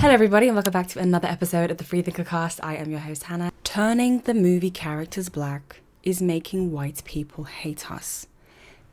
Hello everybody and welcome back to another episode of the Freethinker Cast. I am your host Hannah. Turning the movie characters black is making white people hate us.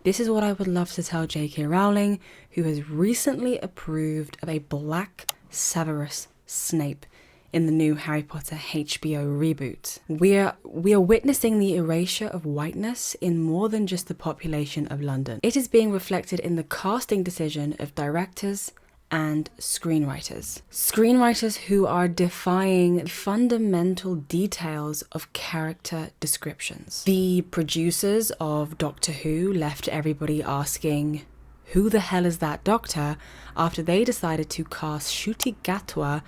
This is what I would love to tell J.K. Rowling, who has recently approved of a black Severus Snape in the new Harry Potter HBO reboot. We are witnessing the erasure of whiteness in more than just the population of London. It is being reflected in the casting decision of directors and screenwriters. Screenwriters who are defying fundamental details of character descriptions. The producers of Doctor Who left everybody asking, who the hell is that doctor? After they decided to cast Ncuti Gatwa,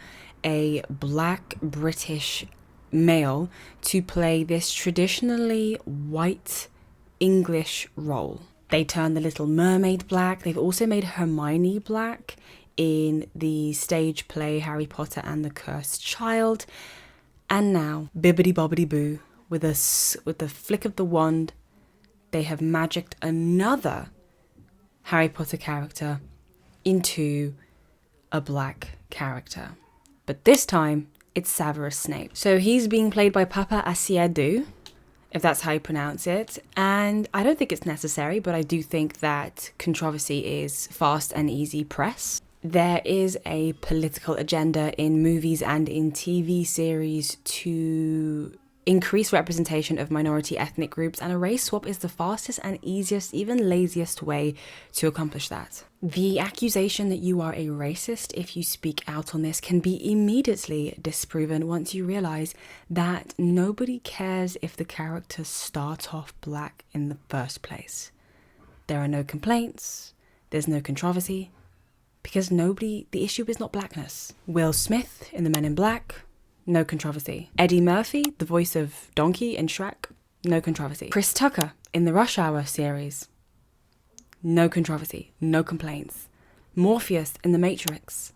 a black British male, to play this traditionally white English role. They turned the Little Mermaid black. They've also made Hermione black in the stage play Harry Potter and the Cursed Child. And now, bibbidi bobbidi boo, with the flick of the wand, they have magicked another Harry Potter character into a black character. But this time, it's Severus Snape. So he's being played by Papa Asiedu, if that's how you pronounce it. And I don't think it's necessary, but I do think that controversy is fast and easy press. There is a political agenda in movies and in TV series to increase representation of minority ethnic groups, and a race swap is the fastest and easiest, even laziest way to accomplish that. The accusation that you are a racist if you speak out on this can be immediately disproven once you realize that nobody cares if the characters start off black in the first place. There are no complaints, there's no controversy, because the issue is not blackness. Will Smith in The Men in Black, no controversy. Eddie Murphy, the voice of Donkey in Shrek, no controversy. Chris Tucker in the Rush Hour series, no controversy, no complaints. Morpheus in The Matrix,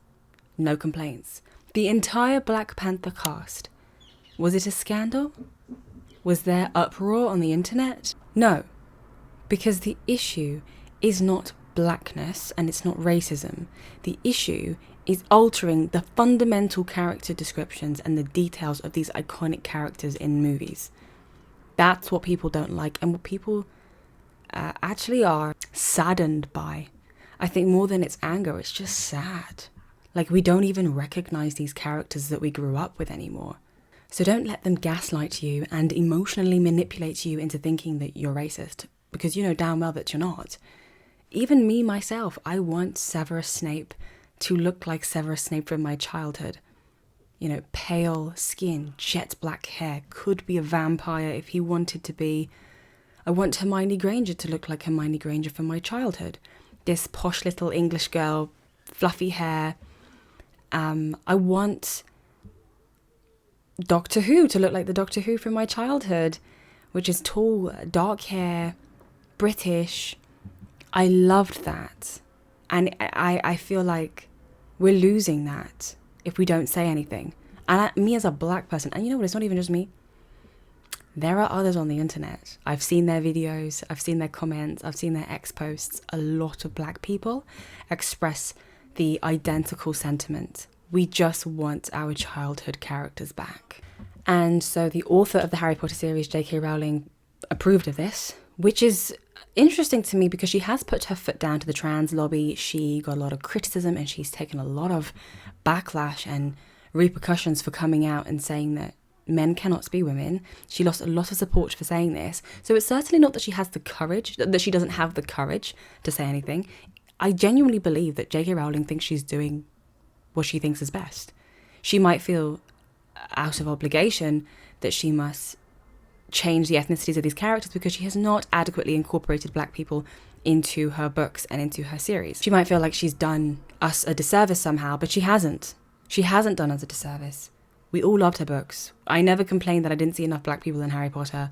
no complaints. The entire Black Panther cast, was it a scandal? Was there uproar on the internet? No, because the issue is not blackness and it's not racism. The issue is altering the fundamental character descriptions and the details of these iconic characters in movies. That's what people don't like, and what people actually are saddened by. I think more than it's anger, it's just sad. Like, we don't even recognize these characters that we grew up with anymore. So don't let them gaslight you and emotionally manipulate you into thinking that you're racist, because you know damn well that you're not. Even me, myself, I want Severus Snape to look like Severus Snape from my childhood. You know, pale skin, jet black hair, could be a vampire if he wanted to be. I want Hermione Granger to look like Hermione Granger from my childhood. This posh little English girl, fluffy hair. I want Doctor Who to look like the Doctor Who from my childhood, which is tall, dark hair, British. I loved that. And I feel like we're losing that if we don't say anything. And me as a black person, and you know what, it's not even just me. There are others on the internet. I've seen their videos, I've seen their comments, I've seen their X posts. A lot of black people express the identical sentiment. We just want our childhood characters back. And so the author of the Harry Potter series, J.K. Rowling, approved of this, which is interesting to me because she has put her foot down to the trans lobby. She got a lot of criticism and she's taken a lot of backlash and repercussions for coming out and saying that men cannot be women. She lost a lot of support for saying this. So it's certainly not that she has the courage, that she doesn't have the courage to say anything. I genuinely believe that J.K. Rowling thinks she's doing what she thinks is best. She might feel out of obligation that she must change the ethnicities of these characters because she has not adequately incorporated black people into her books and into her series. She might feel like she's done us a disservice somehow, but she hasn't. She hasn't done us a disservice. We all loved her books. I never complained that I didn't see enough black people in Harry Potter.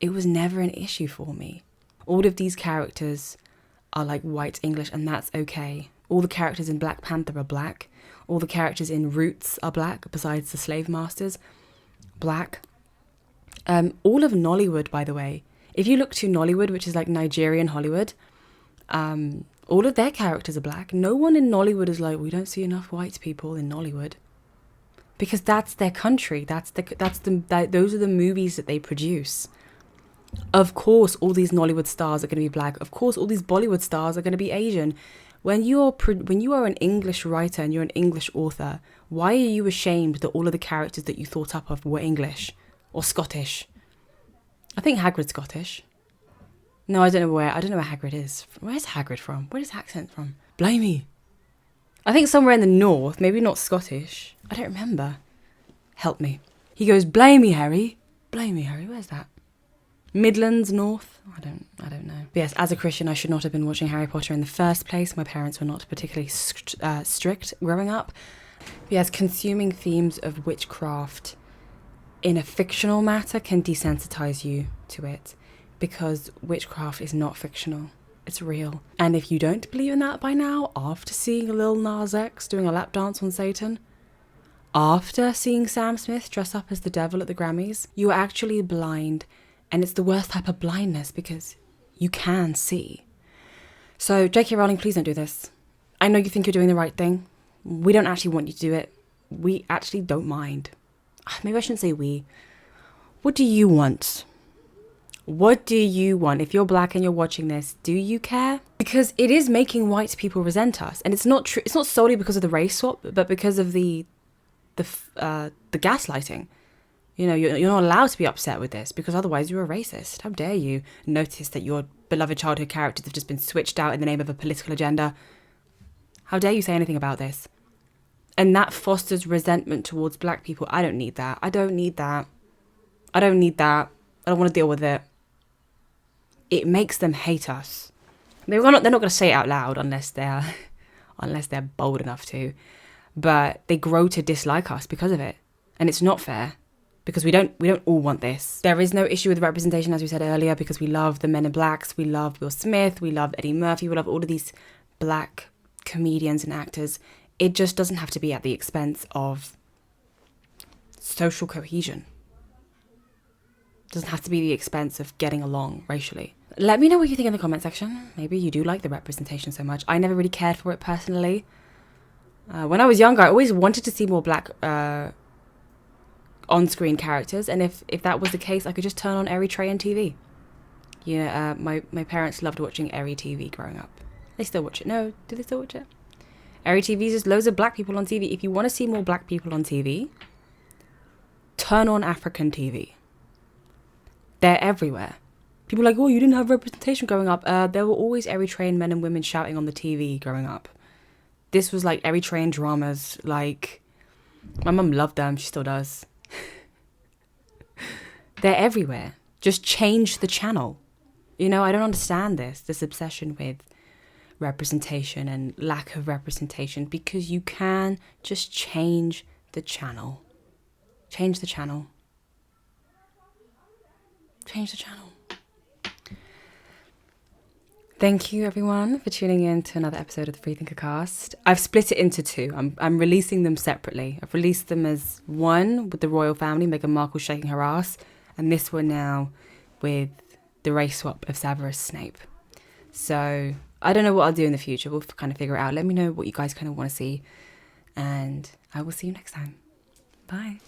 It was never an issue for me. All of these characters are like white English, and that's okay. All the characters in Black Panther are black. All the characters in Roots are black, besides the slave masters. Black. All of Nollywood, by the way. If you look to Nollywood, which is like Nigerian Hollywood, All of their characters are black. No one in Nollywood is like, we don't see enough white people in Nollywood. Because that's their country. Those are the movies that they produce. Of course, all these Nollywood stars are going to be black. Of course, all these Bollywood stars are going to be Asian. When you are an English writer and you're an English author, why are you ashamed that all of the characters that you thought up of were English or Scottish? I think Hagrid's Scottish. No, I don't know where Hagrid is. Where's Hagrid from? Where's his accent from? Blimey. I think somewhere in the north, maybe not Scottish. I don't remember. Help me. He goes, "Blimey, Harry. Blimey, Harry." Where's that? Midlands, north? I don't know. But yes, as a Christian, I should not have been watching Harry Potter in the first place. My parents were not particularly strict growing up. But yes, consuming themes of witchcraft in a fictional matter can desensitize you to it. Because witchcraft is not fictional. It's real. And if you don't believe in that by now, after seeing Lil Nas X doing a lap dance on Satan, after seeing Sam Smith dress up as the devil at the Grammys, you are actually blind. And it's the worst type of blindness because you can see. So J.K. Rowling, please don't do this. I know you think you're doing the right thing. We don't actually want you to do it. We actually don't mind. Maybe I shouldn't say we. What do you want? What do you want? If you're black and you're watching this, do you care? Because it is making white people resent us. And it's not true. It's not solely because of the race swap, but because of the gaslighting. You know, you're not allowed to be upset with this because otherwise you're a racist. How dare you notice that your beloved childhood characters have just been switched out in the name of a political agenda? How dare you say anything about this? And that fosters resentment towards black people. I don't need that. I don't need that. I don't want to deal with it. It makes them hate us. They're not going to say it out loud unless they're bold enough to. But they grow to dislike us because of it. And it's not fair. Because we don't all want this. There is no issue with representation, as we said earlier, because we love the Men in Blacks, we love Will Smith, we love Eddie Murphy, we love all of these black comedians and actors. It just doesn't have to be at the expense of social cohesion. It doesn't have to be the expense of getting along racially. Let me know what you think in the comment section. Maybe you do like the representation so much. I never really cared for it personally. When I was younger, I always wanted to see more black on-screen characters, and if that was the case, I could just turn on Eritrean TV. Yeah, my parents loved watching Eri TV growing up. They still watch it. No, do they still watch it? Eri TV is just loads of black people on TV. If you want to see more black people on TV, turn on African TV. They're everywhere. People are like, oh, you didn't have representation growing up. There were always Eritrean men and women shouting on the TV growing up. This was like Eritrean dramas. Like, my mum loved them. She still does. They're everywhere. Just change the channel. You know, I don't understand this obsession with representation and lack of representation, because you can just change the channel. Change the channel. Change the channel. Thank you everyone for tuning in to another episode of the Freethinker Cast. I've split it into two. I'm releasing them separately. I've released them as one with the royal family, Meghan Markle shaking her ass, and this one now with the race swap of Severus Snape. So I don't know what I'll do in the future. We'll kind of figure it out. Let me know what you guys kind of want to see, and I will see you next time. Bye.